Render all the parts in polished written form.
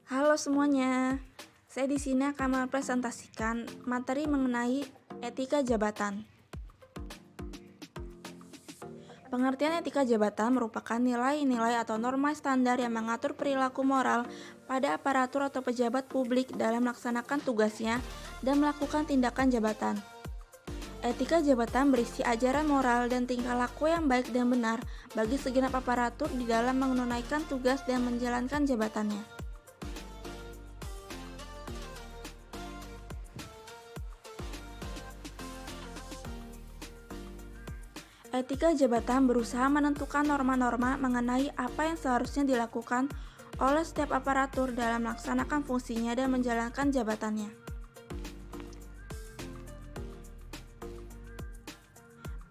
Halo semuanya, saya di sini akan mempresentasikan materi mengenai etika jabatan. Pengertian etika jabatan merupakan nilai-nilai atau norma standar yang mengatur perilaku moral pada aparatur atau pejabat publik dalam melaksanakan tugasnya dan melakukan tindakan jabatan. Etika jabatan berisi ajaran moral dan tingkah laku yang baik dan benar bagi segenap aparatur di dalam menunaikan tugas dan menjalankan jabatannya. Etika jabatan berusaha menentukan norma-norma mengenai apa yang seharusnya dilakukan oleh setiap aparatur dalam melaksanakan fungsinya dan menjalankan jabatannya.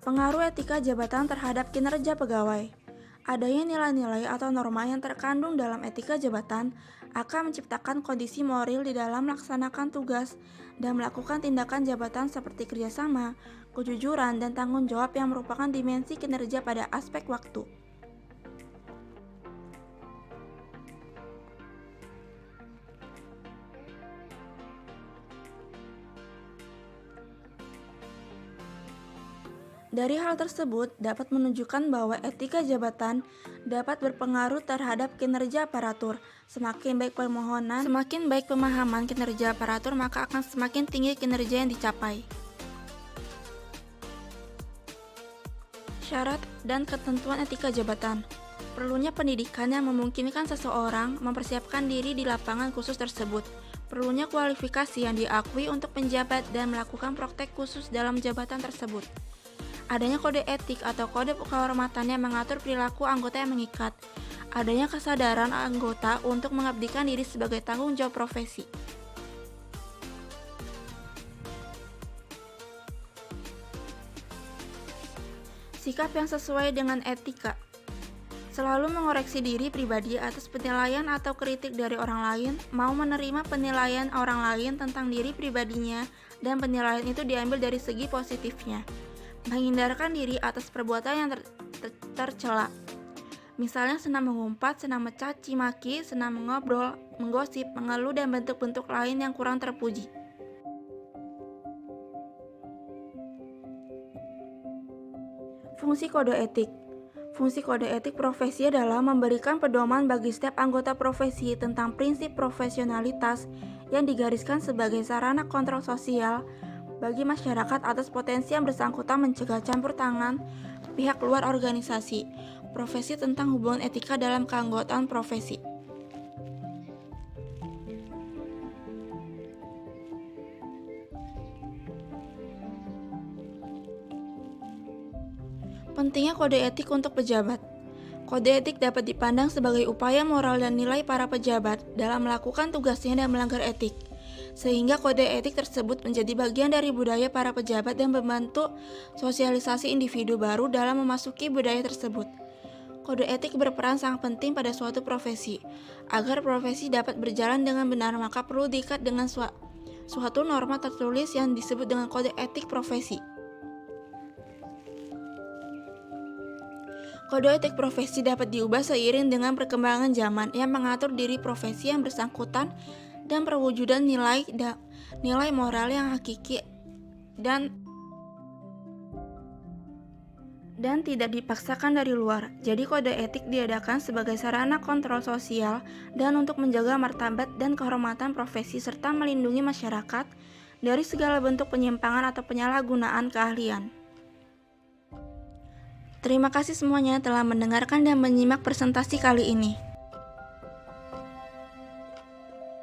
Pengaruh etika jabatan terhadap kinerja pegawai. Adanya nilai-nilai atau norma yang terkandung dalam etika jabatan akan menciptakan kondisi moral di dalam melaksanakan tugas dan melakukan tindakan jabatan seperti kerjasama, kejujuran, dan tanggung jawab yang merupakan dimensi kinerja pada aspek waktu. Dari hal tersebut dapat menunjukkan bahwa etika jabatan dapat berpengaruh terhadap kinerja aparatur. Semakin baik pemahaman kinerja aparatur, maka akan semakin tinggi kinerja yang dicapai. Syarat dan ketentuan etika jabatan. Perlunya pendidikan yang memungkinkan seseorang mempersiapkan diri di lapangan khusus tersebut. Perlunya kualifikasi yang diakui untuk penjabat dan melakukan praktek khusus dalam jabatan tersebut. Adanya kode etik atau kode kehormatan yang mengatur perilaku anggota yang mengikat. Adanya kesadaran anggota untuk mengabdikan diri sebagai tanggung jawab profesi. Sikap yang sesuai dengan etika. Selalu mengoreksi diri pribadi atas penilaian atau kritik dari orang lain, mau menerima penilaian orang lain tentang diri pribadinya, dan penilaian itu diambil dari segi positifnya. Menghindarkan diri atas perbuatan yang tercela. Misalnya senang mengumpat, senang mencaci maki, senang mengobrol, menggosip, mengeluh, dan bentuk-bentuk lain yang kurang terpuji. Fungsi kode etik. Fungsi kode etik profesi adalah memberikan pedoman bagi setiap anggota profesi tentang prinsip profesionalitas yang digariskan sebagai sarana kontrol sosial bagi masyarakat atas potensi yang bersangkutan mencegah campur tangan pihak luar organisasi profesi tentang hubungan etika dalam keanggotaan profesi. Pentingnya kode etik untuk pejabat. Kode etik dapat dipandang sebagai upaya moral dan nilai para pejabat dalam melakukan tugasnya dan melanggar etik. Sehingga kode etik tersebut menjadi bagian dari budaya para pejabat dan membantu sosialisasi individu baru dalam memasuki budaya tersebut. Kode etik berperan sangat penting pada suatu profesi. Agar profesi dapat berjalan dengan benar, maka perlu diikat dengan suatu norma tertulis yang disebut dengan kode etik profesi. Kode etik profesi dapat diubah seiring dengan perkembangan zaman yang mengatur diri profesi yang bersangkutan dan perwujudan nilai moral yang hakiki dan tidak dipaksakan dari luar. Jadi kode etik diadakan sebagai sarana kontrol sosial dan untuk menjaga martabat dan kehormatan profesi serta melindungi masyarakat dari segala bentuk penyimpangan atau penyalahgunaan keahlian. Terima kasih semuanya telah mendengarkan dan menyimak presentasi kali ini.